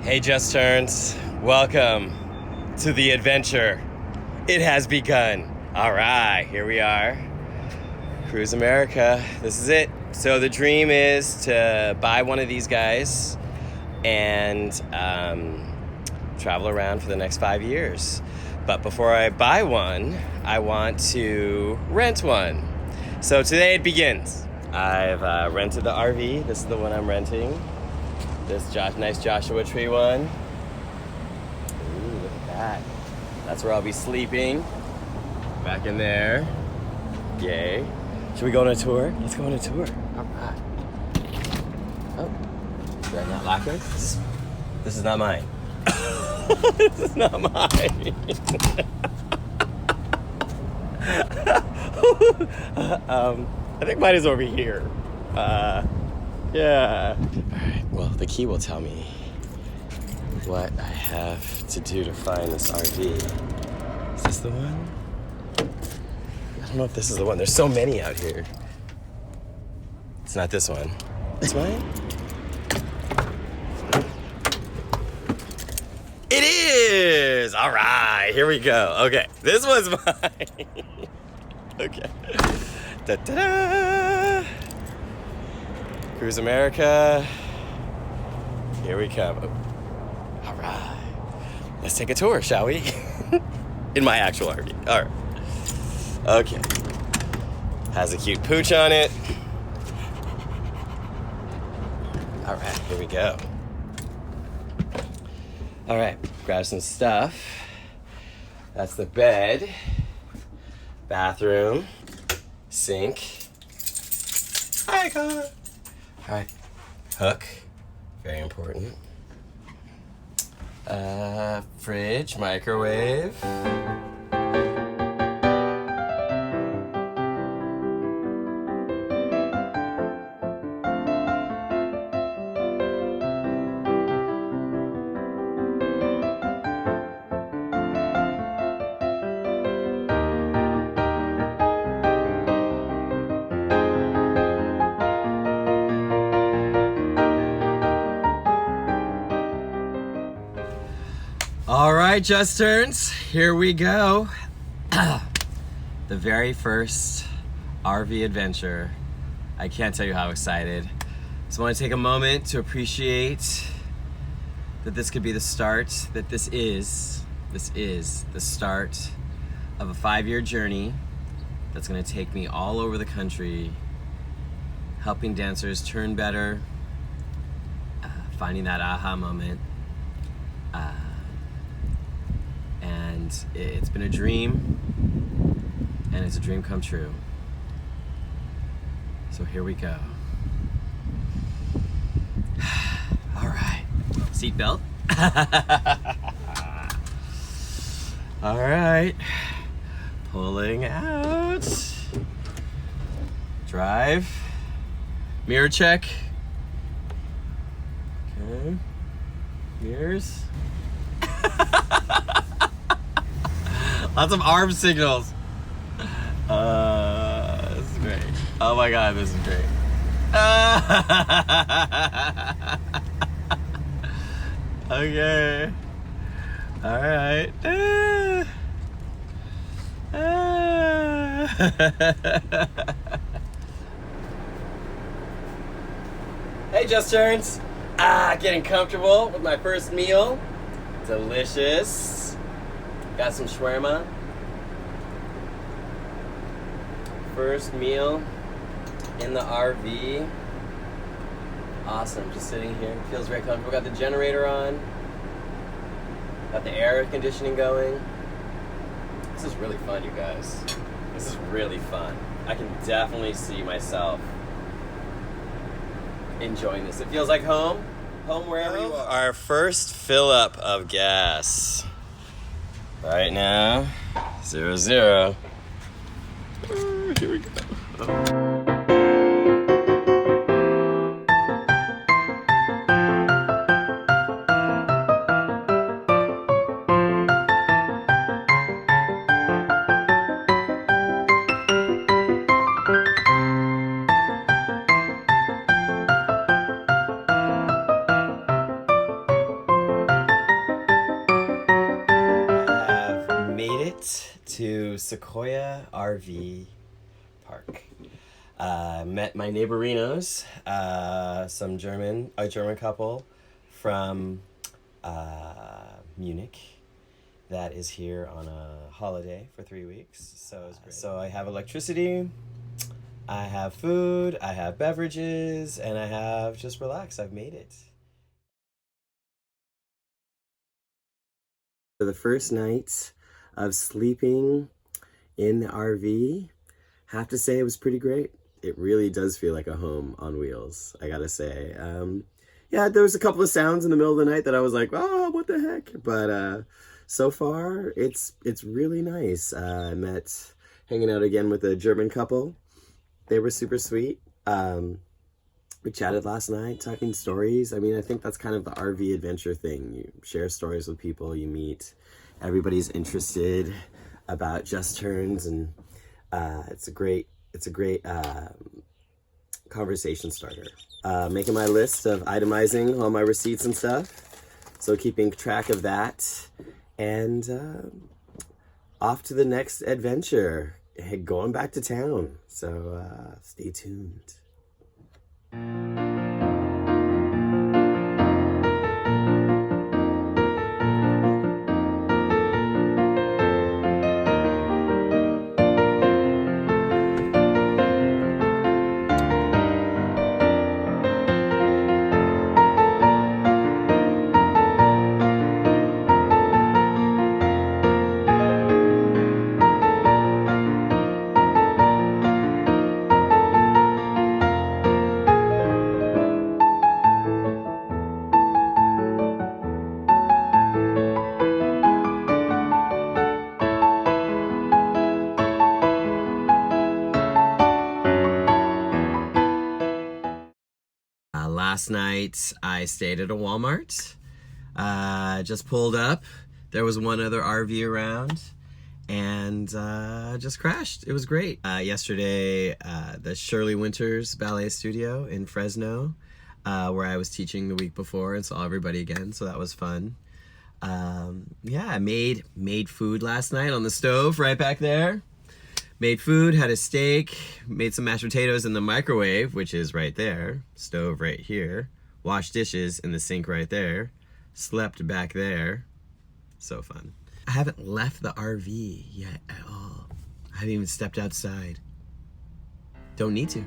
Hey, Just Turns. Welcome to the adventure. It has begun. All right, here we are. Cruise America. This is it. So the dream is to buy one of these guys and travel around for the next 5 years. But before I buy one, I want to rent one. So today it begins. I've rented the RV. This is the one I'm renting. This nice Joshua Tree one. Ooh, look at that. That's where I'll be sleeping. Back in there. Yay. Should we go on a tour? Let's go on a tour. All right. Oh, did I not lock it? This is not mine. This is not mine. I think mine is over here. Yeah. All right. Well, the key will tell me what I have to do to find this RV. Is this the one? I don't know if this is the one. There's so many out here. It's not this one. This mine? It is! All right, here we go. Okay, this one's mine. Okay. Da-da-da! Cruise America. Here we come. Oh. All right. Let's take a tour, shall we? In my actual RV. All right. Okay. Has a cute pooch on it. All right, here we go. All right, grab some stuff. That's the bed, bathroom, sink, icon. All right, hook, very important. Fridge, microwave. All right, Just Turns, here we go. The very first RV adventure. I can't tell you how excited. Just want to take a moment to appreciate that this could be the start, that this is the start of a 5-year journey that's going to take me all over the country, helping dancers turn better, finding that aha moment. And it's been a dream, and it's a dream come true. So here we go. All right, seatbelt. All right, pulling out. Drive. Mirror check. Okay, mirrors. Lots of arm signals. This is great. Oh my God, this is great. Okay. All right. Hey, Just Turns. Getting comfortable with my first meal. Delicious. Got some shawarma. First meal in the RV. Awesome, just sitting here. Feels very comfortable. Got the generator on. Got the air conditioning going. This is really fun, you guys. This is really fun. I can definitely see myself enjoying this. It feels like home. Home wherever you are. Our first fill up of gas. Right now, 0-0. Here we go. Sequoia RV Park. Met my neighborinos, a German couple from Munich that is here on a holiday for 3 weeks. So it's great. So I have electricity, I have food, I have beverages, and I have just relax. I've made it. For the first night of sleeping in the RV, have to say it was pretty great. It really does feel like a home on wheels, I gotta say. Yeah, there was a couple of sounds in the middle of the night that I was like, oh, what the heck? But so far, it's really nice. I met hanging out again with a German couple. They were super sweet. We chatted last night, talking stories. I mean, I think that's kind of the RV adventure thing. You share stories with people, you meet. Everybody's interested about Just Turns, and it's a great conversation starter. Making my list of itemizing all my receipts and stuff, so keeping track of that, and off to the next adventure, going back to town. So stay tuned. Last night I stayed at a Walmart. Just pulled up. There was one other RV around, and just crashed. It was great. Yesterday, the Shirley Winters Ballet Studio in Fresno, where I was teaching the week before, and saw everybody again. So that was fun. Yeah, I made food last night on the stove right back there. Made food, had a steak, made some mashed potatoes in the microwave, which is right there, stove right here, washed dishes in the sink right there, slept back there. So fun. I haven't left the RV yet at all. I haven't even stepped outside. Don't need to.